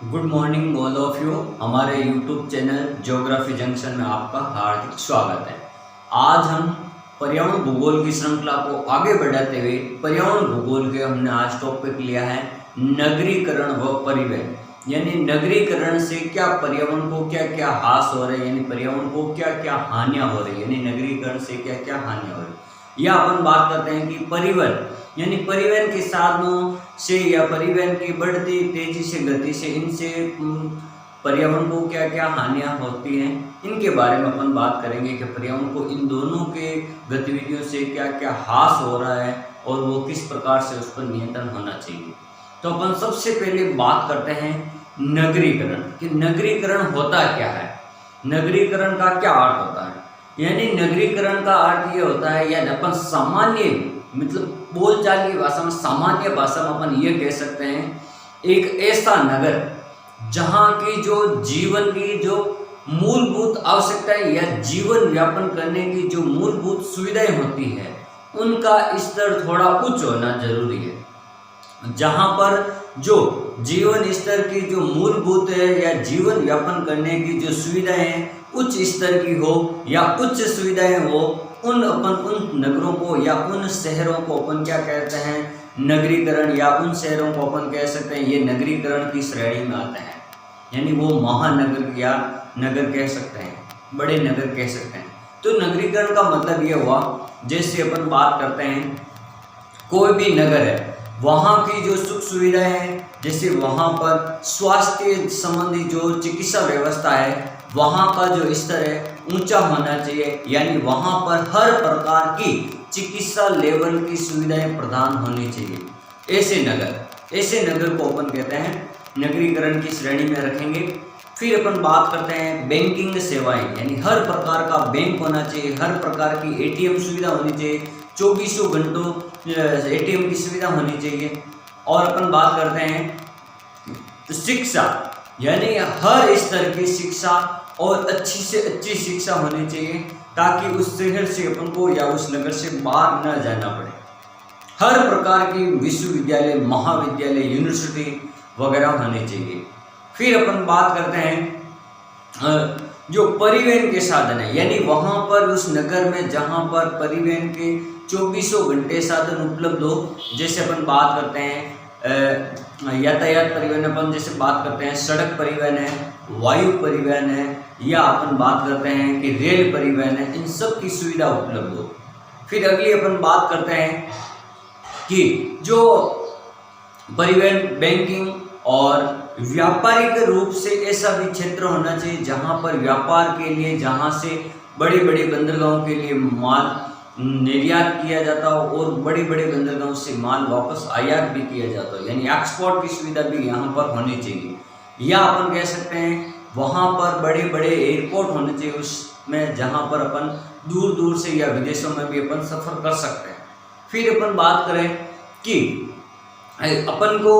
Good morning all of you. हमारे YouTube channel geography junction में आपका हार्दिक स्वागत है। आज हम पर्यावरण भूगोल की श्रृंखला को आगे बढ़ाते हुए पर्यावरण भूगोल के हमने आज टॉपिक लिया है नगरीकरण व परिवहन। यानी नगरीकरण से क्या पर्यावरण को क्या क्या हास हो रहे हैं, यानी पर्यावरण को क्या क्या हानियां हो रही है, यानी नगरीकरण से क्या क्या हानियां हो रही है। या अपन बात करते हैं कि परिवहन, यानी परिवहन के साधनों से या परिवहन की बढ़ती तेजी से गति से इनसे पर्यावरण को क्या क्या हानियां होती हैं, इनके बारे में अपन बात करेंगे कि पर्यावरण को इन दोनों के गतिविधियों से क्या क्या हास हो रहा है और वो किस प्रकार से उस पर नियंत्रण होना चाहिए। तो अपन सबसे पहले बात करते हैं नगरीकरण कि नगरीकरण होता क्या है, नगरीकरण का क्या अर्थ होता है। यानी नगरीकरण का अर्थ ये होता है, या अपन सामान्य मतलब बोलचाल की भाषा में, सामान्य भाषा में अपन ये कह सकते हैं, एक ऐसा नगर जहाँ की जो जीवन की जो मूलभूत आवश्यकताएं या जीवन व्यापन करने की जो मूलभूत सुविधाएं होती है उनका स्तर थोड़ा उच्च होना जरूरी है। जहाँ पर जो जीवन स्तर की जो मूलभूत है या जीवन व्यापन करने की जो सुविधाएं उच्च स्तर की हो या उच्च सुविधाएं हो, उन नगरों को या उन शहरों को अपन क्या कहते हैं, नगरीकरण, या उन शहरों को अपन कह सकते हैं ये नगरीकरण की श्रेणी में आते हैं। यानी वो महानगर या नगर कह सकते हैं, बड़े नगर कह सकते हैं। तो नगरीकरण का मतलब ये हुआ, जैसे अपन बात करते हैं कोई भी नगर है, वहाँ की जो सुख सुविधाएं हैं, जैसे वहाँ पर स्वास्थ्य संबंधी जो चिकित्सा व्यवस्था है वहाँ का जो स्तर है ऊंचा होना चाहिए। यानी वहाँ पर हर प्रकार की चिकित्सा लेवल की सुविधाएं प्रदान होनी चाहिए। ऐसे नगर को अपन कहते हैं नगरीकरण की श्रेणी में रखेंगे। फिर अपन बात करते हैं बैंकिंग सेवाएं, यानी हर प्रकार का बैंक होना चाहिए, हर प्रकार की एटीएम सुविधा होनी चाहिए, 24 घंटों एटीएम की सुविधा होनी चाहिए। और अपन बात करते हैं शिक्षा, यानी हर स्तर की शिक्षा और अच्छी से अच्छी शिक्षा होनी चाहिए ताकि उस शहर से अपन को या उस नगर से बाहर न जाना पड़े। हर प्रकार की विश्वविद्यालय, महाविद्यालय, यूनिवर्सिटी वगैरह होने चाहिए। फिर अपन बात करते हैं जो परिवहन के साधन है, यानी वहाँ पर उस नगर में जहाँ पर परिवहन के 24 घंटे साधन उपलब्ध हो। जैसे अपन बात करते हैं यातायात परिवहन, अपन जैसे बात करते हैं सड़क परिवहन है, वायु परिवहन है, या अपन बात करते हैं कि रेल परिवहन है, इन सब की सुविधा उपलब्ध हो। फिर अगली अपन बात करते हैं कि जो परिवहन, बैंकिंग और व्यापारिक रूप से ऐसा भी क्षेत्र होना चाहिए जहां पर व्यापार के लिए, जहां से बड़े बड़े बंदरगाहों के लिए माल निर्यात किया जाता हो और बड़े बड़े बंदरगाहों से माल वापस आयात भी किया जाता हो, यानी एक्सपोर्ट की सुविधा भी यहाँ पर होनी चाहिए। या अपन कह सकते हैं वहाँ पर बड़े बड़े एयरपोर्ट होने चाहिए उसमें, जहाँ पर अपन दूर दूर से या विदेशों में भी अपन सफ़र कर सकते हैं। फिर अपन बात करें कि अपन को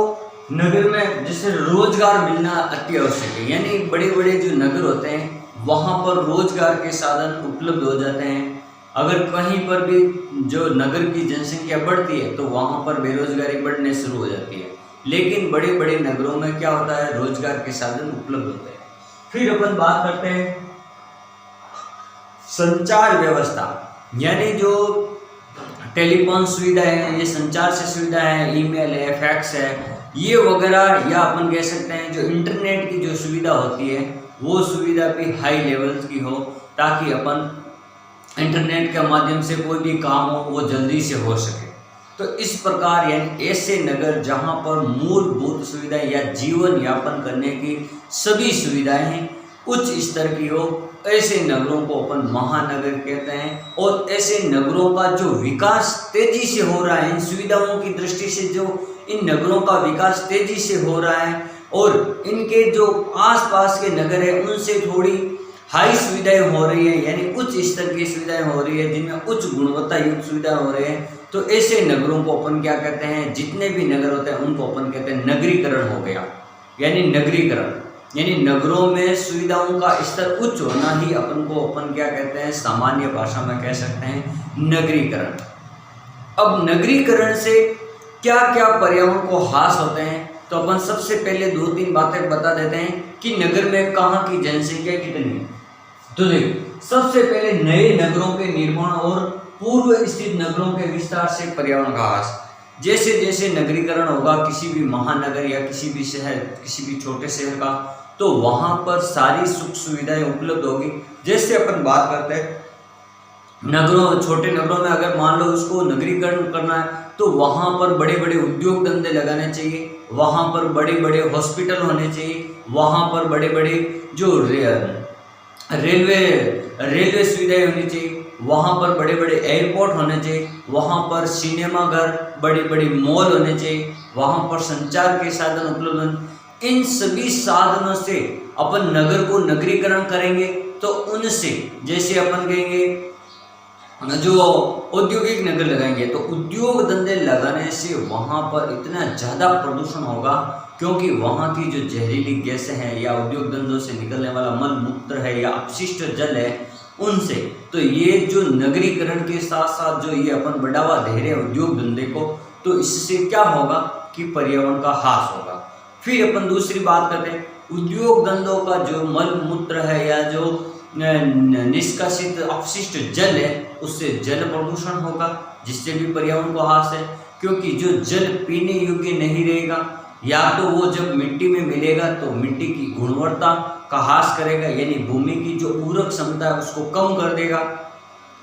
नगर में जैसे रोजगार मिलना अति आवश्यक है, यानी बड़े बड़े जो नगर होते हैं वहाँ पर रोजगार के साधन उपलब्ध हो जाते हैं। अगर कहीं पर भी जो नगर की जनसंख्या बढ़ती है तो वहाँ पर बेरोजगारी बढ़ने शुरू हो जाती है, लेकिन बड़े बड़े नगरों में क्या होता है, रोजगार के साधन उपलब्ध होते हैं। फिर अपन बात करते हैं संचार व्यवस्था, यानी जो टेलीफोन सुविधा है, ये संचार से सुविधा है, ईमेल है, फैक्स है, ये वगैरह, या अपन कह सकते हैं जो इंटरनेट की जो सुविधा होती है वो सुविधा भी हाई लेवल की हो ताकि अपन इंटरनेट के माध्यम से कोई भी काम हो वो जल्दी से हो सके। तो इस प्रकार यानी ऐसे नगर जहाँ पर मूलभूत सुविधाएं या जीवन यापन करने की सभी सुविधाएं उच्च स्तर की हो, ऐसे नगरों को अपन महानगर कहते हैं। और ऐसे नगरों का जो विकास तेजी से हो रहा है, इन सुविधाओं की दृष्टि से जो इन नगरों का विकास तेजी से हो रहा है और इनके जो आसपास के नगर है उनसे थोड़ी हाई सुविधाएं हो रही है, यानी उच्च स्तर की सुविधाएं हो रही है, जिनमें उच्च गुणवत्ता युक्त सुविधा हो रहे हैं, तो ऐसे नगरों को अपन क्या कहते हैं, जितने भी नगर होते हैं उनको अपन कहते हैं नगरीकरण हो गया। यानी नगरीकरण यानी नगरों में सुविधाओं का स्तर उच्च होना ही अपन क्या कहते हैं, सामान्य भाषा में कह सकते हैं नगरीकरण। अब नगरीकरण से क्या क्या पर्यावरण को हास होते हैं, तो अपन सबसे पहले 2-3 बातें बता देते हैं कि नगर में कहाँ की जनसंख्या कितनी है। तो देखो, सबसे पहले नए नगरों के निर्माण और पूर्व स्थित नगरों के विस्तार से पर्यावरण का ह्रास। जैसे जैसे नगरीकरण होगा किसी भी महानगर या किसी भी शहर, किसी भी छोटे शहर का, तो वहां पर सारी सुख सुविधाएं उपलब्ध होगी। जैसे अपन बात करते हैं नगरों, छोटे नगरों में अगर मान लो उसको नगरीकरण करना है तो वहां पर बड़े बड़े उद्योग धंधे लगाने चाहिए, वहां पर बड़े बड़े हॉस्पिटल होने चाहिए, वहां पर बड़े बड़े जो रेलवे सुविधाएं होनी चाहिए, वहां पर बड़े बड़े एयरपोर्ट होने चाहिए, वहां पर सिनेमा घर, बड़ी बड़ी मॉल होने चाहिए, वहां पर संचार के साधन उपलब्ध होने। इन सभी साधनों से अपन नगर को नगरीकरण करेंगे तो उनसे, जैसे अपन कहेंगे जो औद्योगिक नगर लगाएंगे तो उद्योग धंधे लगाने से वहां पर इतना ज़्यादा प्रदूषण होगा, क्योंकि वहां की जो जहरीली गैसें हैं या उद्योग धंधों से निकलने वाला मल मूत्र है या अपशिष्ट जल है उनसे, तो ये जो नगरीकरण के साथ साथ जो ये अपन बढ़ावा दे रहे हैं उद्योग धंधे को, तो इससे क्या होगा कि पर्यावरण का ह्रास होगा। फिर अपन दूसरी बात करते हैं, उद्योग धंधों का जो मल मूत्र है या जो निष्कासित अपशिष्ट जल है उससे जल प्रदूषण होगा, जिससे भी पर्यावरण को ह्रास है, क्योंकि जो जल पीने योग्य नहीं रहेगा या तो वो जब मिट्टी में मिलेगा तो मिट्टी की गुणवत्ता का ह्रास करेगा, यानी भूमि की जो उर्वरक क्षमता है उसको कम कर देगा।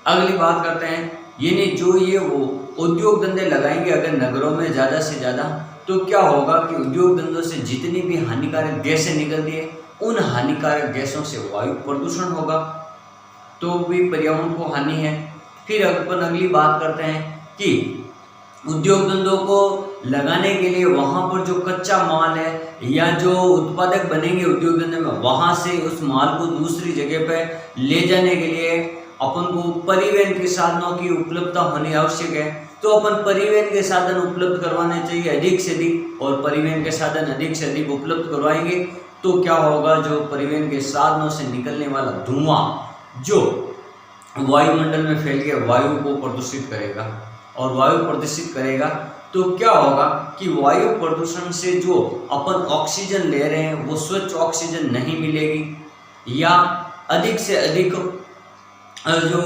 अगली बात करते हैं, यानी जो ये वो उद्योग धंधे लगाएंगे अगर नगरों में ज़्यादा से ज़्यादा, तो क्या होगा कि उद्योग धंधों से जितनी भी हानिकारक गैसें निकलती है उन हानिकारक गैसों से वायु प्रदूषण होगा, तो भी पर्यावरण को हानि है। फिर अपन अगली बात करते हैं कि उद्योग धंधों को लगाने के लिए वहाँ पर जो कच्चा माल है या जो उत्पादक बनेंगे उद्योग धंधे में, वहाँ से उस माल को दूसरी जगह पर ले जाने के लिए अपन को परिवहन के साधनों की उपलब्धता होनी आवश्यक है। तो अपन परिवहन के साधन उपलब्ध करवाने चाहिए अधिक से अधिक, और परिवहन के साधन अधिक से अधिक उपलब्ध करवाएंगे तो क्या होगा, जो परिवहन के साधनों से निकलने वाला धुआं जो वायुमंडल में फैल के वायु को प्रदूषित करेगा, और वायु प्रदूषित करेगा तो क्या होगा कि वायु प्रदूषण से जो अपन ऑक्सीजन ले रहे हैं वो स्वच्छ ऑक्सीजन नहीं मिलेगी, या अधिक से अधिक जो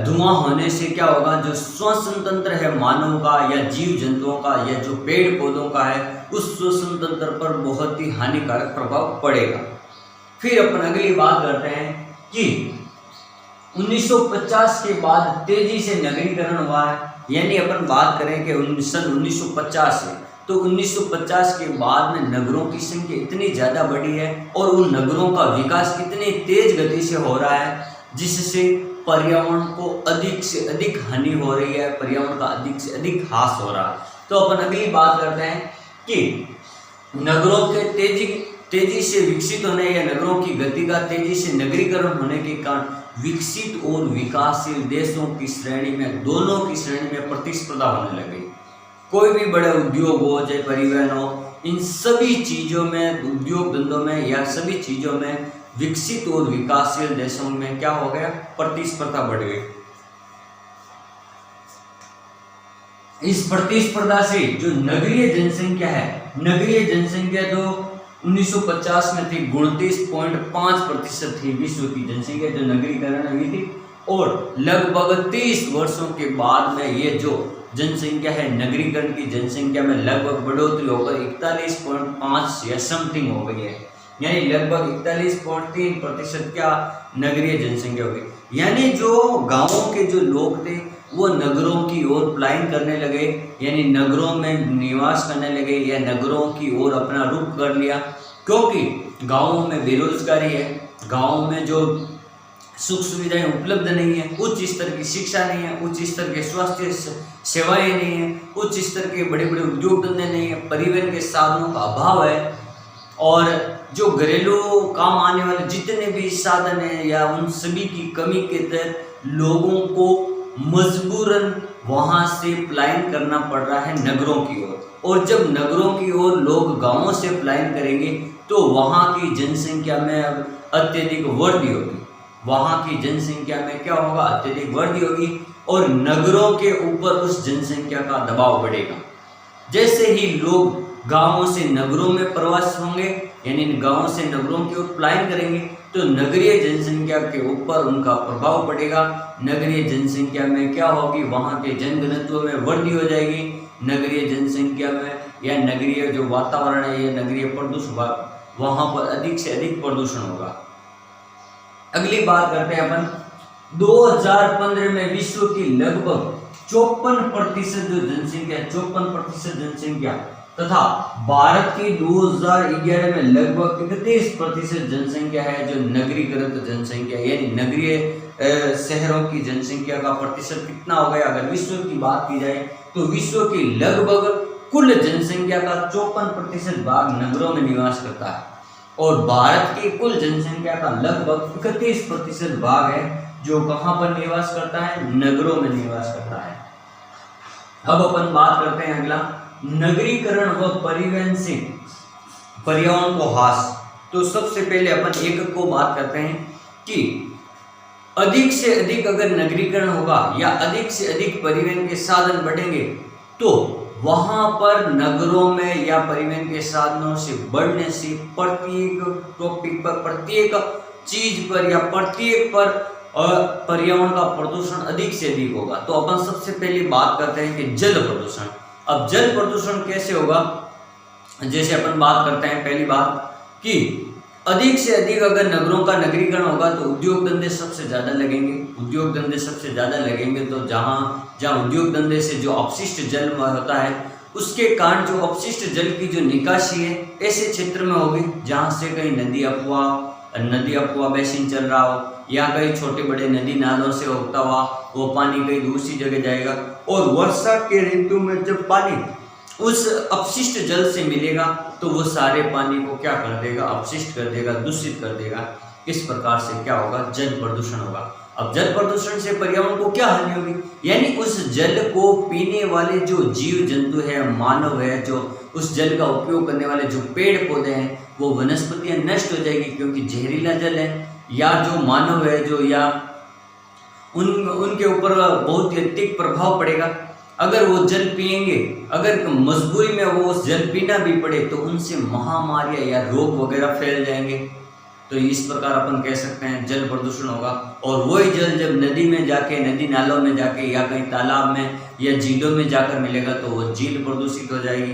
धुआं होने से क्या होगा, जो श्वसन तंत्र है मानव का या जीव जंतुओं का या जो पेड़ पौधों का है उस श्वसन तंत्र पर बहुत ही हानिकारक प्रभाव पड़ेगा। फिर अपन अगली बात करते हैं कि 1950 के बाद तेजी से नगरीकरण हुआ है, यानी अपन बात करें कि सन 1950 से, तो 1950 के बाद में नगरों की संख्या इतनी ज़्यादा बढ़ी है और उन नगरों का विकास इतनी तेज गति से हो रहा है जिससे पर्यावरण को अधिक से अधिक हानि हो रही है, पर्यावरण का अधिक से अधिक ह्रास हो रहा है। तो अपन अगली बात करते हैं कि नगरों के तेजी से विकसित होने या नगरों की गति का तेजी से नगरीकरण होने के कारण विकसित और विकासशील देशों की श्रेणी में, दोनों की श्रेणी में प्रतिस्पर्धा होने लगी। कोई भी बड़े उद्योग हो चाहे परिवहन हो, इन सभी चीज़ों में, उद्योग धंधों में या सभी चीज़ों में विकसित और विकासशील देशों में क्या हो गया, प्रतिस्पर्धा बढ़ गई। इस प्रतिस्पर्धा से जो नगरीय जनसंख्या है, नगरीय जनसंख्या जो 1950 में थी 29.5% थी विश्व की जनसंख्या जो नगरीकरण हुई थी, और लगभग 30 वर्षों के बाद में ये जो जनसंख्या है नगरीकरण की जनसंख्या में लगभग बढ़ोतरी होकर 41.5 या समथिंग हो गई है, यानी लगभग 41.3% क्या नगरीय जनसंख्या हो गई। यानी जो गांवों के जो लोग थे वो नगरों की ओर पलायन करने लगे, यानी नगरों में निवास करने लगे या नगरों की ओर अपना रुख कर लिया, क्योंकि गांवों में बेरोजगारी है, गांवों में जो सुख सुविधाएं उपलब्ध नहीं है, उच्च स्तर की शिक्षा नहीं है, उच्च स्तर के स्वास्थ्य सेवाएं नहीं है, उच्च स्तर के बड़े बड़े उद्योग धंधे नहीं है, परिवहन के साधनों का अभाव है, और जो घरेलू काम आने वाले जितने भी साधन हैं या उन सभी की कमी के तहत लोगों को मजबूरन वहाँ से पलायन करना पड़ रहा है नगरों की ओर। और जब नगरों की ओर लोग गांवों से पलायन करेंगे तो वहाँ की जनसंख्या में अब अत्यधिक वृद्धि होगी, वहाँ की जनसंख्या में क्या होगा, अत्यधिक वृद्धि होगी, और नगरों के ऊपर उस जनसंख्या का दबाव बढ़ेगा। जैसे ही लोग गांवों से नगरों में प्रवास होंगे, यानी गांवों से नगरों की ओर पलायन करेंगे, तो नगरीय जनसंख्या के ऊपर उनका प्रभाव पड़ेगा। नगरीय जनसंख्या में क्या होगी, वहाँ के जनघनत्व में वृद्धि हो जाएगी। नगरीय जनसंख्या में या नगरीय जो वातावरण है या नगरीय प्रदूषण, वहाँ पर अधिक से अधिक प्रदूषण होगा। अगली बात करते हैं अपन 2015 में विश्व की लगभग 54% जो जनसंख्या, 54% जनसंख्या तथा भारत की 2011 में लगभग 31% जनसंख्या है जो नगरीकृत जनसंख्या, यानी नगरीय शहरों की जनसंख्या का प्रतिशत कितना हो गया। अगर विश्व की बात की जाए तो विश्व की लगभग कुल जनसंख्या का 54% भाग नगरों में निवास करता है और भारत की कुल जनसंख्या का लगभग 31% भाग है जो कहाँ पर निवास करता है, नगरों में निवास करता है। अब अपन बात करते हैं अगला, नगरीकरण व परिवहन से पर्यावरण को ह्रास। तो सबसे पहले अपन एक को बात करते हैं कि अधिक से अधिक अगर नगरीकरण होगा या अधिक से अधिक परिवहन के साधन बढ़ेंगे तो वहां पर नगरों में या परिवहन के साधनों से बढ़ने से प्रत्येक टॉपिक पर, प्रत्येक चीज पर या प्रत्येक पर पर्यावरण का प्रदूषण अधिक से अधिक होगा। तो अपन सबसे पहले बात करते हैं कि जल प्रदूषण। अब जल प्रदूषण कैसे होगा, जैसे अपन बात करते हैं पहली बात कि अधिक से अधिक अगर नगरों का नगरीकरण होगा तो उद्योग धंधे सबसे ज़्यादा लगेंगे। उद्योग धंधे सबसे ज़्यादा लगेंगे तो जहाँ उद्योग धंधे से जो अपशिष्ट जल होता है उसके कारण जो अपशिष्ट जल की जो निकासी है ऐसे क्षेत्र में होगी जहाँ से कहीं नदी अफवाह बेसिन चल रहा हो या कहीं छोटे बड़े नदी नालों से होता हुआ वो पानी कहीं दूसरी जगह जाएगा और वर्षा के ऋतु में जब पानी उस अपशिष्ट जल से मिलेगा तो वो सारे पानी को क्या कर देगा, अपशिष्ट कर देगा, दूषित कर देगा। इस प्रकार से क्या होगा, जल प्रदूषण होगा। अब जल प्रदूषण से पर्यावरण को क्या हानि होगी, यानी उस जल को पीने वाले जो जीव जंतु है, मानव है, जो उस जल का उपयोग करने वाले जो पेड़ पौधे हैं वो वनस्पतियां नष्ट हो जाएगी क्योंकि जहरीला जल है, या जो मानव है जो या उनके ऊपर बहुत ही अधिक प्रभाव पड़ेगा। अगर वो जल पिएंगे, अगर मजबूरी में वो उस जल पीना भी पड़े तो उनसे महामारियां या रोग वगैरह फैल जाएंगे। तो इस प्रकार अपन कह सकते हैं जल प्रदूषण होगा। और वही जल जब नदी में जाके, नदी नालों में जाके या कहीं तालाब में या झीलों में जाकर मिलेगा तो वो झील प्रदूषित हो जाएगी।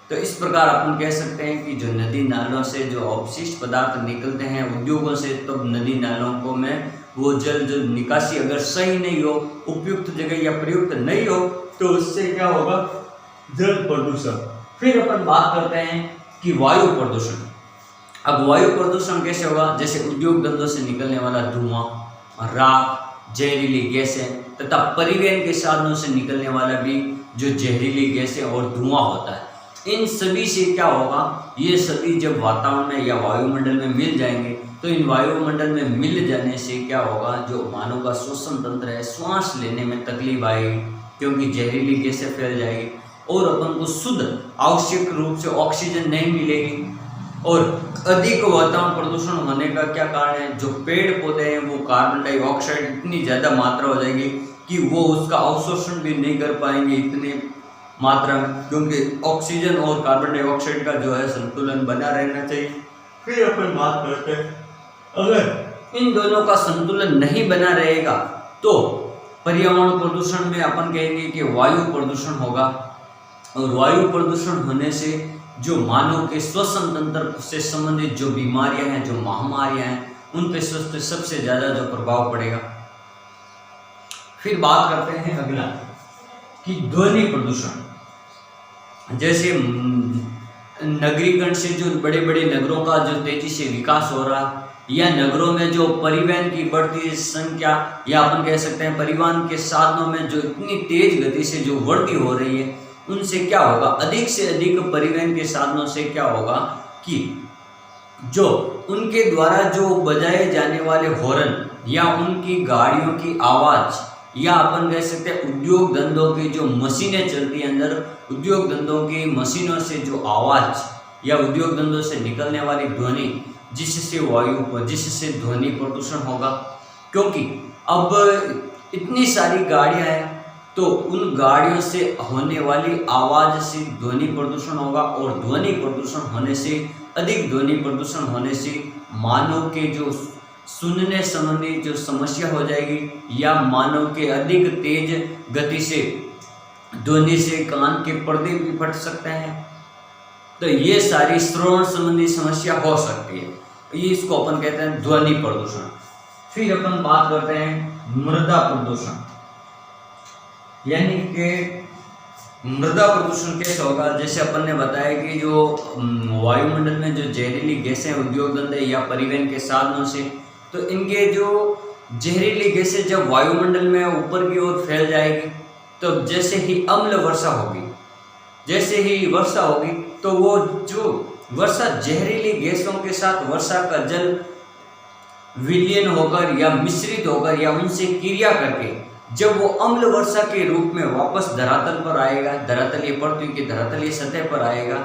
तो इस प्रकार अपन कह सकते हैं कि जो नदी नालों से जो अपशिष्ट पदार्थ निकलते हैं उद्योगों से, तो नदी नालों को में वो जल जो निकासी अगर सही नहीं हो, उपयुक्त जगह या प्रयुक्त नहीं हो तो उससे क्या होगा, जल प्रदूषण। फिर अपन बात करते हैं कि वायु प्रदूषण। अब वायु प्रदूषण कैसे होगा, जैसे उद्योग धंधों से निकलने वाला धुआं, राख, जहरीली गैसें तथा परिवहन के साधनों से निकलने वाला भी जो जहरीली गैसें और धुआं होता है, इन सभी से क्या होगा, ये सभी जब वातावरण में या वायुमंडल में मिल जाएंगे तो इन वायुमंडल में मिल जाने से क्या होगा, जो मानव का श्वसन तंत्र है, श्वास लेने में तकलीफ आएगी क्योंकि जहरीली गैसें फैल जाएगी और अपन को शुद्ध आवश्यक रूप से ऑक्सीजन नहीं मिलेगी। और अधिक वातावरण प्रदूषण होने का क्या कारण है, जो पेड़ पौधे हैं वो कार्बन डाइऑक्साइड इतनी ज़्यादा मात्रा हो जाएगी कि वो उसका अवशोषण भी नहीं कर पाएंगे इतने मात्रा में, क्योंकि ऑक्सीजन और कार्बन डाइऑक्साइड का जो है संतुलन बना रहना चाहिए। फिर अपन बात करते हैं, अगर इन दोनों का संतुलन नहीं बना रहेगा तो पर्यावरण प्रदूषण में अपन कहेंगे कि वायु प्रदूषण होगा। और वायु प्रदूषण होने से जो मानव के श्वसन तंत्र से संबंधित जो बीमारियां हैं, जो महामारियां हैं, उन पे सबसे ज़्यादा जो प्रभाव पड़ेगा। फिर बात करते हैं अगला कि ध्वनि प्रदूषण। जैसे नगरीकरण से जो बड़े बड़े नगरों का जो तेजी से विकास हो रहा, या नगरों में जो परिवहन की बढ़ती संख्या, या अपन कह सकते हैं परिवहन के साधनों में जो इतनी तेज गति से जो वृद्धि हो रही है, उनसे क्या होगा, अधिक से अधिक परिवहन के साधनों से क्या होगा कि जो उनके द्वारा जो बजाए जाने वाले हॉर्न या उनकी गाड़ियों की आवाज़, या अपन कह सकते हैं उद्योग धंधों की जो मशीनें चलती हैं, अंदर उद्योग धंधों की मशीनों से जो आवाज़ या उद्योग धंधों से निकलने वाली ध्वनि, जिससे ध्वनि प्रदूषण होगा। क्योंकि अब इतनी सारी गाड़ियां हैं तो उन गाड़ियों से होने वाली आवाज़ से ध्वनि प्रदूषण होगा, और ध्वनि प्रदूषण होने से, अधिक ध्वनि प्रदूषण होने से मानव के जो सुनने संबंधी जो समस्या हो जाएगी, या मानव के अधिक तेज गति से ध्वनि से कान के पर्दे भी फट सकते हैं। तो ये सारी श्रवण संबंधी समस्या हो सकती है, ये इसको अपन कहते हैं ध्वनि प्रदूषण। फिर अपन बात करते हैं मृदा प्रदूषण, यानी कि मृदा प्रदूषण कैसे होगा। जैसे अपन ने बताया कि जो वायुमंडल में जो जहरीली गैसें उद्योग धंधे या परिवहन के साधनों से, तो इनके जो जहरीली गैसें जब वायुमंडल में ऊपर की ओर फैल जाएगी, तो जैसे ही अम्ल वर्षा होगी, जैसे ही वर्षा होगी, तो वो जो वर्षा जहरीली गैसों के साथ वर्षा का जल विलीन होकर या मिश्रित होकर या उनसे क्रिया करके जब वो अम्ल वर्षा के रूप में वापस धरातल पर आएगा, धरातलीय पृथ्वी की धरातलीय सतह पर आएगा,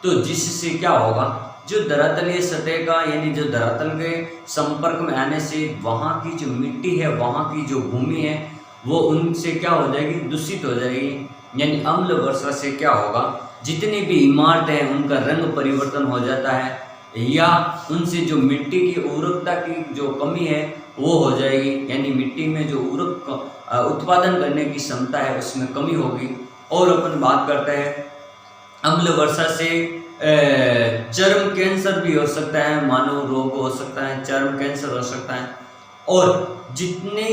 तो जिससे क्या होगा, जो धरातलीय सतह का यानी जो धरातल के संपर्क में आने से वहाँ की जो मिट्टी है, वहाँ की जो भूमि है, वो उनसे क्या हो जाएगी, दूषित हो जाएगी। यानी अम्ल वर्षा से क्या होगा, जितनी भी इमारतें हैं उनका रंग परिवर्तन हो जाता है, या उनसे जो मिट्टी की उर्वरकता की जो कमी है वो हो जाएगी, यानी मिट्टी में जो उर्वरक उत्पादन करने की क्षमता है उसमें कमी होगी। और अपन बात करते हैं अम्ल वर्षा से चर्म कैंसर भी हो सकता है, मानव रोग हो सकता है, चर्म कैंसर हो सकता है। और जितने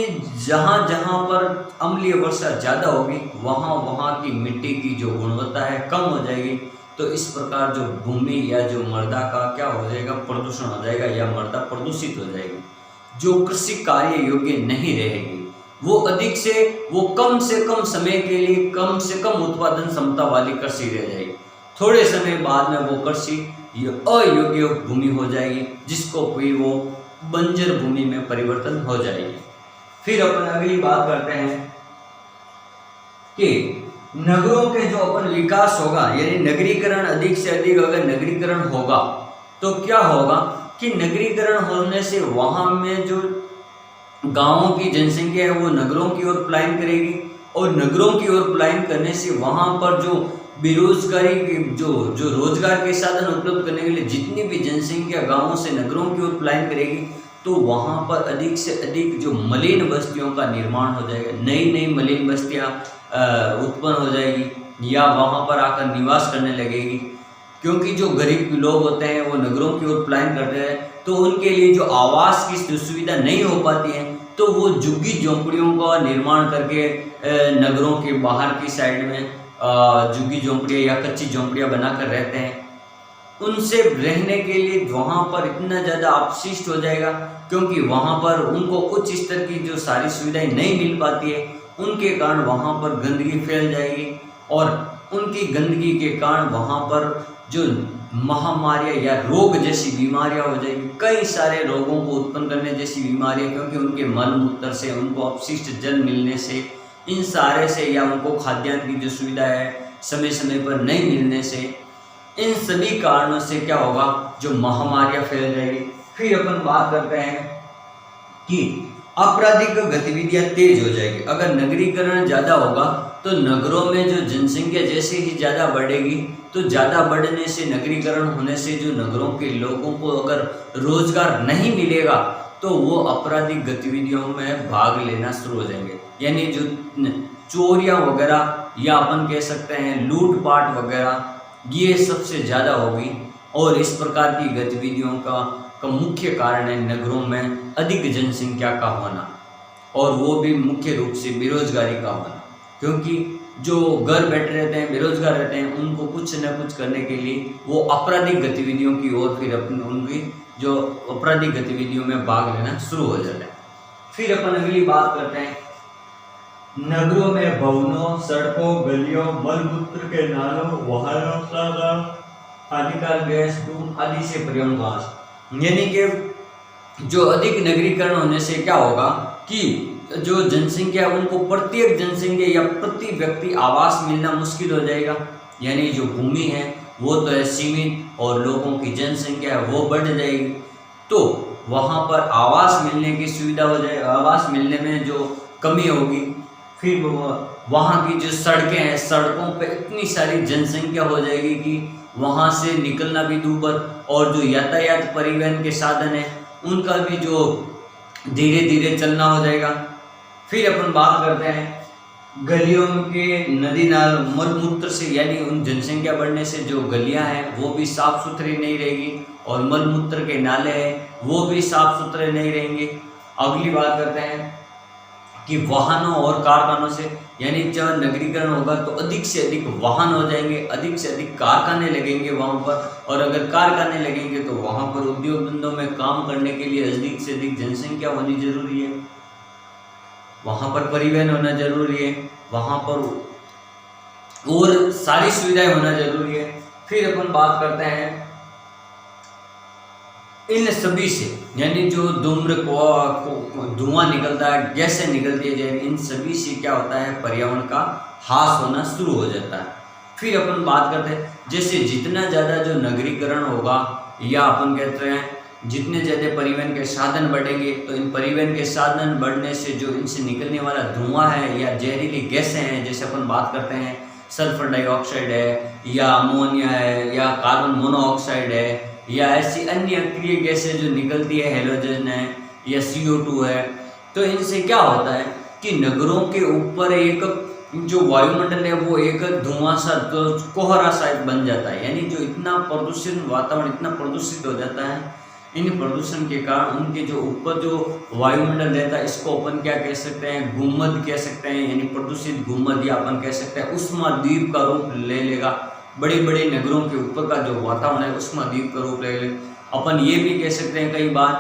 जहाँ जहाँ पर अम्लीय वर्षा ज़्यादा होगी, वहाँ वहाँ की मिट्टी की जो गुणवत्ता है कम हो जाएगी। तो इस प्रकार जो भूमि या जो मृदा का क्या हो जाएगा, प्रदूषण हो जाएगा, या मृदा प्रदूषित हो जाएगी। जो कृषि कार्य योग्य नहीं रहेगी, वो अधिक से वो कम से कम समय के लिए कम से कम उत्पादन क्षमता वाली कृषि रह जाएगी। थोड़े समय बाद में वो कृषि अयोग्य भूमि हो जाएगी, जिसको फिर वो बंजर भूमि में परिवर्तन हो जाएगी। फिर अपन अगली बात करते हैं कि नगरों के जो अपन विकास होगा, यानी नगरीकरण, अधिक से अधिक अगर नगरीकरण होगा तो क्या होगा कि नगरीकरण होने से वहाँ में जो गांवों की जनसंख्या है वो नगरों की ओर पलायन करेगी, और नगरों की ओर पलायन करने से वहाँ पर जो बेरोजगारी के जो रोजगार के साधन उपलब्ध करने के लिए जितनी भी जनसंख्या गांवों से नगरों की ओर पलायन करेगी, तो वहाँ पर अधिक से अधिक जो मलिन बस्तियों का निर्माण हो जाएगा, नई नई मलिन बस्तियाँ उत्पन्न हो जाएगी, या वहाँ पर आकर निवास करने लगेगी। क्योंकि जो गरीब लोग होते हैं वो नगरों की ओर पलायन करते हैं, तो उनके लिए जो आवास की सुविधा नहीं हो पाती है, तो वो झुग्गी झोंपड़ियों का निर्माण करके नगरों के बाहर की साइड में झुग्गी झोंपड़ियाँ या कच्ची झोंपड़ियाँ बनाकर रहते हैं। उनसे रहने के लिए वहाँ पर इतना ज़्यादा अपशिष्ट हो जाएगा, क्योंकि वहाँ पर उनको उच्च स्तर की जो सारी सुविधाएं नहीं मिल पाती है, उनके कारण वहाँ पर गंदगी फैल जाएगी, और उनकी गंदगी के कारण वहाँ पर जो महामारियाँ या रोग जैसी बीमारियाँ हो जाएगी, कई सारे रोगों को उत्पन्न करने जैसी बीमारियाँ, क्योंकि उनके मल मूत्र से, उनको अपशिष्ट जल मिलने से, इन सारे से, या उनको खाद्यान्न की जो सुविधा है समय समय पर नहीं मिलने से, इन सभी कारणों से क्या होगा, जो महामारियाँ फैल जाएगी। फिर अपन बात करते हैं कि आपराधिक गतिविधियां तेज हो जाएगी। अगर नगरीकरण ज़्यादा होगा तो नगरों में जो जनसंख्या जैसे ही ज़्यादा बढ़ेगी, तो ज़्यादा बढ़ने से, नगरीकरण होने से जो नगरों के लोगों को अगर रोजगार नहीं मिलेगा, तो वो आपराधिक गतिविधियों में भाग लेना शुरू हो जाएंगे। यानी जो चोरियां वगैरह, या अपन कह सकते हैं लूटपाट वगैरह, ये सबसे ज़्यादा होगी। और इस प्रकार की गतिविधियों का मुख्य कारण है नगरों में अधिक जनसंख्या का होना, और वो भी मुख्य रूप से बेरोजगारी का होना। क्योंकि जो घर बैठे रहते हैं, बेरोजगार रहते हैं, उनको कुछ न कुछ करने के लिए वो आपराधिक गतिविधियों की ओर फिर उनकी जो आपराधिक गतिविधियों में भाग लेना शुरू हो जाता है। फिर अपन अगली बात करते हैं नगरों में भवनों, सड़कों, गलियों, मलमूत्र के नालों, वाहनों, हानिकारक गैस, धूम आदि से पर्यावरण। यानी कि जो अधिक नगरीकरण होने से क्या होगा कि जो जनसंख्या, उनको प्रत्येक जनसंख्या या प्रति व्यक्ति आवास मिलना मुश्किल हो जाएगा। यानी जो भूमि है वो तो है सीमित, और लोगों की जनसंख्या है वो बढ़ जाएगी, तो वहाँ पर आवास मिलने की सुविधा हो जाएगी, आवास मिलने में जो कमी होगी। फिर वहाँ की जो सड़कें हैं, सड़कों पे इतनी सारी जनसंख्या हो जाएगी कि वहाँ से निकलना भी दूभर, और जो यातायात परिवहन के साधन है उनका भी जो धीरे धीरे चलना हो जाएगा। फिर अपन बात करते हैं गलियों के नदी नाल मलमूत्र से, यानी उन जनसंख्या बढ़ने से जो गलियां हैं वो भी साफ सुथरी नहीं रहेगी, और मलमूत्र के नाले हैं वो भी साफ सुथरे नहीं रहेंगे। अगली बात करते हैं कि वाहनों और कारखानों से, यानी जब नगरीकरण होगा तो अधिक से अधिक वाहन हो जाएंगे, अधिक से अधिक कारखाने लगेंगे वहाँ पर, और अगर कारखाने लगेंगे तो वहाँ पर उद्योग धंधों में काम करने के लिए अधिक से अधिक जनसंख्या होनी जरूरी है, वहाँ पर परिवहन होना जरूरी है, वहाँ पर और सारी सुविधाएं होना जरूरी है। फिर अपन बात करते हैं इन सभी से, यानी जो धूम्र धुआं निकलता है, गैसें निकलती है, इन सभी से क्या होता है, पर्यावरण का ह्रास होना शुरू हो जाता है। फिर अपन बात करते हैं जैसे जितना ज़्यादा जो नगरीकरण होगा, या अपन कहते हैं जितने ज़्यादा परिवहन के साधन बढ़ेंगे, तो इन परिवहन के साधन बढ़ने से जो इनसे निकलने वाला धुआं है या जहरीली गैसें हैं, जैसे अपन बात करते हैं सल्फर डाइऑक्साइड है, या अमोनिया है, या कार्बन मोनोऑक्साइड है, या ऐसी अन्य अक्रिय गैसें जो निकलती है, हेलोजन है या CO2 है, तो इनसे क्या होता है कि नगरों के ऊपर एक जो वायुमंडल है वो एक धुआं सा, तो कोहरा सा बन जाता है, यानी जो इतना प्रदूषण, वातावरण इतना प्रदूषित हो जाता है, इन प्रदूषण के कारण उनके जो ऊपर जो वायुमंडल रहता है, इसको अपन क्या कह सकते हैं, गुम्मद कह सकते हैं, यानी प्रदूषित गुम्मद, या अपन कह सकते हैं उष्माद्वीप का रूप ले लेगा। बड़े बड़े नगरों के ऊपर का जो वातावरण है उष्माद्वीप का रूप ले लेगा। अपन ये भी कह सकते हैं कई बार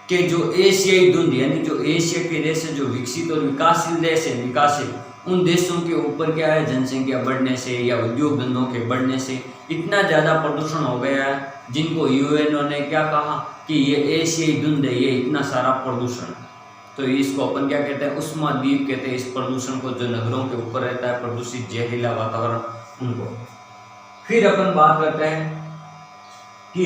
कि जो एशियाई धुंध, यानी जो एशिया के देश है, जो विकसित और विकासशील देश है, विकासशील, उन देशों के ऊपर क्या है, जनसंख्या बढ़ने से या उद्योग धंधों के बढ़ने से इतना ज़्यादा प्रदूषण हो गया है, जिनको यूएनओ ने क्या कहा कि ये एशियाई धुंध है, ये इतना सारा प्रदूषण। तो इसको अपन क्या कहते हैं, उष्माद्वीप कहते हैं इस प्रदूषण को, जो नगरों के ऊपर रहता है प्रदूषित जहरीला वातावरण, उनको। फिर अपन बात करते हैं कि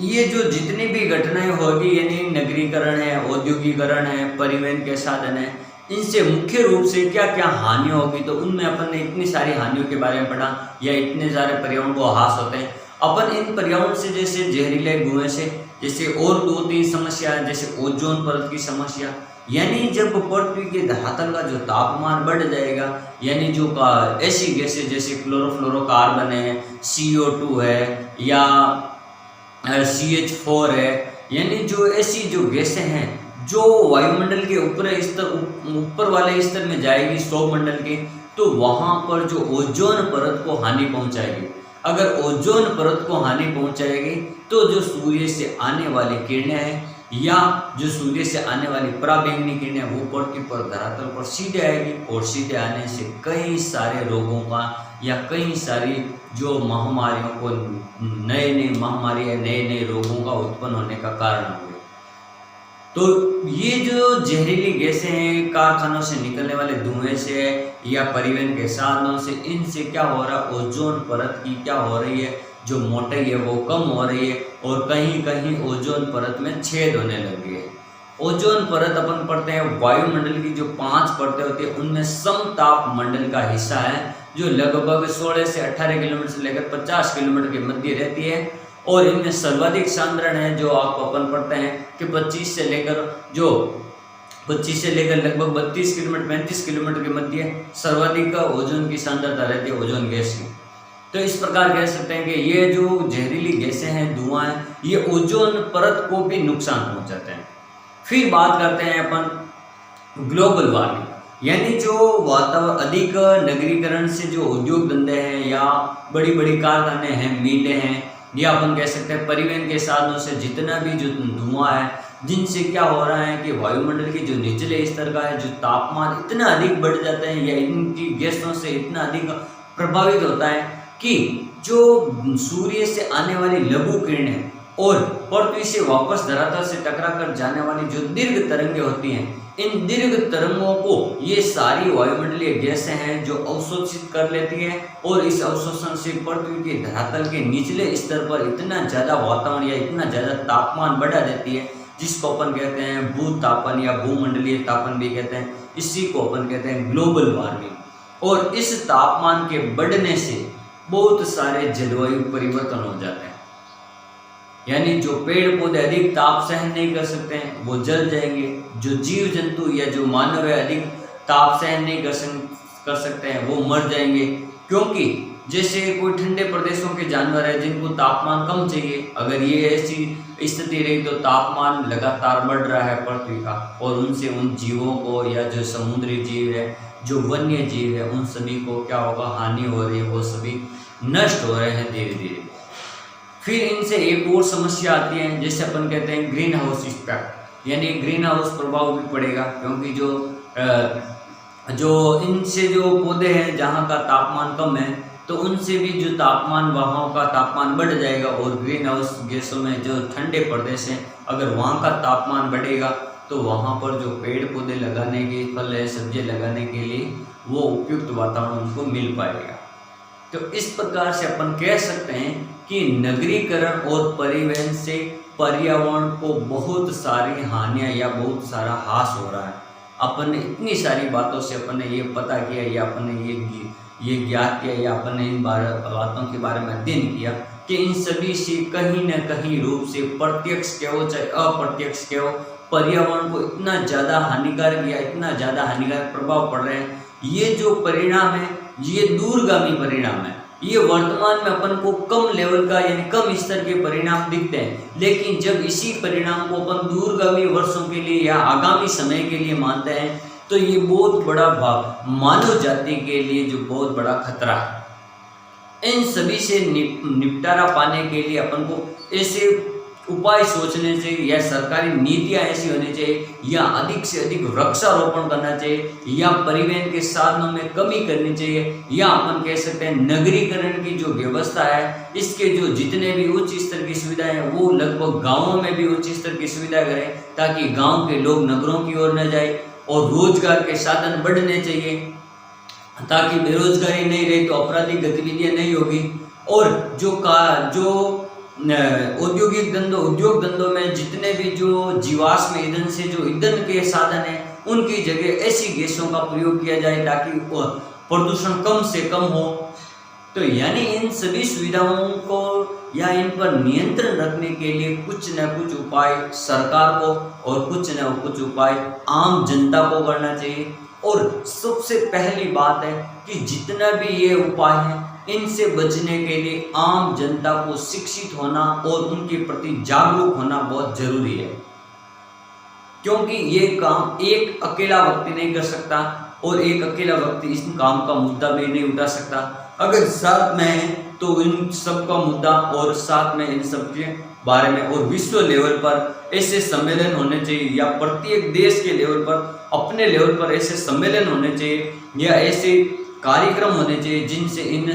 ये जो जितनी भी घटनाएं होगी, यानी नगरीकरण है, औद्योगिकरण है, परिवहन के साधन है, इनसे मुख्य रूप से क्या क्या हानि होगी, तो उनमें अपन ने इतनी सारी हानियों के बारे में पढ़ा, या इतने सारे पर्यावरण को ह्रास होते हैं। अपन इन पर्यावरण से, जैसे जहरीले धुएं से, जैसे और 2-3 समस्या है, जैसे ओजोन परत की समस्या, यानी जब पृथ्वी के धरातल का जो तापमान बढ़ जाएगा, यानी जो ऐसी गैसें जैसे क्लोरोफ्लोरोकार्बन है, CO2 है, या CH4 है, यानी जो ऐसी जो गैसें हैं जो वायुमंडल के ऊपर वाले स्तर में जाएगी, सौरमंडल के, तो वहाँ पर जो ओजोन परत को हानि पहुँचाएगी। अगर ओजोन परत को हानि पहुँचाएगी तो जो सूर्य से आने वाली किरणें हैं, या जो सूर्य से आने वाली पराबैंगनी किरणें, वो पृथ्वी पर धरातल पर सीधे आएगी, और सीधे आने से कई सारे रोगों का, या कई सारी जो महामारियों को, नए नए महामारी या नए नए रोगों का उत्पन्न होने का कारण होगी। तो ये जो जहरीली गैसें हैं, कारखानों से निकलने वाले धुएं से या परिवहन के साधनों से, इनसे क्या हो रहा है, ओजोन परत की क्या हो रही है, जो मोटाई है वो कम हो रही है, और कहीं कहीं ओजोन परत में छेद होने लग गए। ओजोन परत अपन पढ़ते हैं, वायुमंडल की जो 5 परतें होती है उनमें समताप मंडल का हिस्सा है, जो लगभग 16 से 18 किलोमीटर से लेकर 50 किलोमीटर के मध्य रहती है, और इनमें सर्वाधिक सांद्रण है, जो आप अपन पढ़ते हैं कि 25 से लेकर लगभग 32 किलोमीटर 35 किलोमीटर के मध्य सर्वाधिक ओजोन की सांद्रता रहती है, ओजोन गैस की। तो इस प्रकार कह सकते हैं कि ये जो जहरीली गैसें हैं, धुआं है, ये ओजोन परत को भी नुकसान पहुंचाते हैं। फिर बात करते हैं अपन ग्लोबल वार्मिंग, यानी जो वातावरण, अधिक नगरीकरण से जो उद्योग धंधे हैं, या बड़ी बड़ी कारखाने हैं, मिलें हैं, या अपन कह सकते हैं परिवहन के साधनों से जितना भी जो धुआं है, जिनसे क्या हो रहा है कि वायुमंडल के जो निचले स्तर का है, जो तापमान इतना अधिक बढ़ जाता है, या इनकी गैसों से इतना अधिक प्रभावित होता है कि जो सूर्य से आने वाली लघु किरणें और पृथ्वी से वापस धरातल से टकरा कर जाने वाली जो दीर्घ तरंगें होती हैं, इन दीर्घ तरंगों को ये सारी वायुमंडलीय गैसें हैं जो अवशोषित कर लेती है, और इस अवशोषण से पृथ्वी के धरातल के निचले स्तर पर इतना ज़्यादा वातावरण या इतना ज़्यादा तापमान बढ़ा देती है, जिसको अपन कहते हैं भूतापन या भूमंडलीय तापन भी कहते हैं। इसी को अपन कहते हैं ग्लोबल वार्मिंग। और इस तापमान के बढ़ने से बहुत सारे जलवायु परिवर्तन हो जाते हैं। यानी जो पेड़ पौधे अधिक ताप सहन नहीं कर सकते हैं वो जल जाएंगे, जो जीव जंतु या जो मानव है अधिक ताप सहन नहीं कर सकते हैं वो मर जाएंगे। क्योंकि जैसे कोई ठंडे प्रदेशों के जानवर है जिनको तापमान कम चाहिए, अगर ये ऐसी स्थिति रही तो तापमान लगातार बढ़ रहा है पृथ्वी का, और उनसे उन जीवों को या जो समुद्री जीव है, जो वन्य जीव है, उन सभी को क्या होगा, हानि हो रही है, वो सभी नष्ट हो रहे हैं धीरे धीरे। फिर इनसे एक और समस्या आती है जैसे अपन कहते हैं ग्रीन हाउस इफेक्ट, यानी ग्रीन हाउस प्रभाव भी पड़ेगा। क्योंकि जो इनसे जो पौधे हैं जहाँ का तापमान कम है तो उनसे भी जो तापमान वहाँ का तापमान बढ़ जाएगा, और ग्रीन हाउस गैसों में जो ठंडे प्रदेश हैं अगर वहाँ का तापमान बढ़ेगा तो वहाँ पर जो पेड़ पौधे लगाने के, फल है सब्जी लगाने के लिए वो उपयुक्त वातावरण उनको मिल पाएगा। तो इस प्रकार से अपन कह सकते हैं कि नगरीकरण और परिवहन से पर्यावरण को बहुत सारी हानियां या बहुत सारा हास हो रहा है। अपन ने इतनी सारी बातों से अपन ने ये पता किया या अपन ने ये ज्ञात किया या अपन ने इन बातों के बारे में अध्ययन किया कि इन सभी से कहीं न कहीं रूप से प्रत्यक्ष क्या हो चाहे अप्रत्यक्ष क्या हो, पर्यावरण को इतना ज़्यादा हानिकारक या इतना ज़्यादा हानिकारक प्रभाव पड़ रहे हैं। ये जो परिणाम है ये दूरगामी परिणाम है। ये वर्तमान में अपन को कम लेवल का यानी कम स्तर के परिणाम दिखते हैं, लेकिन जब इसी परिणाम को अपन दूरगामी वर्षों के लिए या आगामी समय के लिए मानते हैं तो ये बहुत बड़ा मानव जाति के लिए जो बहुत बड़ा खतरा है। इन सभी से निपटारा पाने के लिए अपन को ऐसे उपाय सोचने चाहिए या सरकारी नीतियां ऐसी होनी चाहिए या अधिक से अधिक वृक्षारोपण करना चाहिए या परिवहन के साधनों में कमी करनी चाहिए, या अपन कह सकते हैं नगरीकरण की जो व्यवस्था है इसके जो जितने भी उच्च स्तर की सुविधाएं हैं वो लगभग गाँवों में भी उच्च स्तर की सुविधा करें ताकि गाँव के लोग नगरों की ओर न जाए, और रोजगार के साधन बढ़ने चाहिए ताकि बेरोजगारी नहीं रही तो आपराधिक गतिविधियां नहीं होगी, और जो उद्योग धंधों में जितने भी जो जीवाश्म ईंधन से जो ईंधन के साधन हैं उनकी जगह ऐसी गैसों का प्रयोग किया जाए ताकि प्रदूषण कम से कम हो। तो यानी इन सभी सुविधाओं को या इन पर नियंत्रण रखने के लिए कुछ न कुछ उपाय सरकार को और कुछ न कुछ उपाय आम जनता को करना चाहिए। और सबसे पहली बात है कि जितना भी ये उपाय है इनसे बचने के लिए आम जनता को शिक्षित होना और उनके प्रति जागरूक होना बहुत जरूरी है, क्योंकि ये काम एक अकेला व्यक्ति नहीं कर सकता और एक अकेला व्यक्ति इस काम का मुद्दा भी नहीं उठा सकता। अगर साथ में है तो इन सब का मुद्दा और साथ में इन सब के बारे में और विश्व लेवल पर ऐसे सम्मेलन होने चाहिए या प्रत्येक देश के लेवल पर अपने लेवल पर ऐसे सम्मेलन होने चाहिए या ऐसे कार्यक्रम होने चाहिए जिनसे इन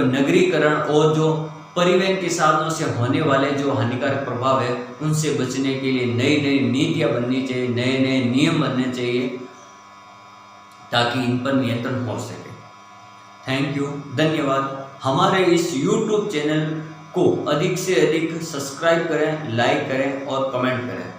नगरीकरण और जो परिवहन के साधनों से होने वाले जो हानिकारक प्रभाव है उनसे बचने के लिए नई नई नीतियां बननी चाहिए, नए नए नियम बनने चाहिए ताकि इन पर नियंत्रण हो सके। थैंक यू, धन्यवाद। हमारे इस YouTube चैनल को अधिक से अधिक सब्सक्राइब करें, लाइक करें और कमेंट करें।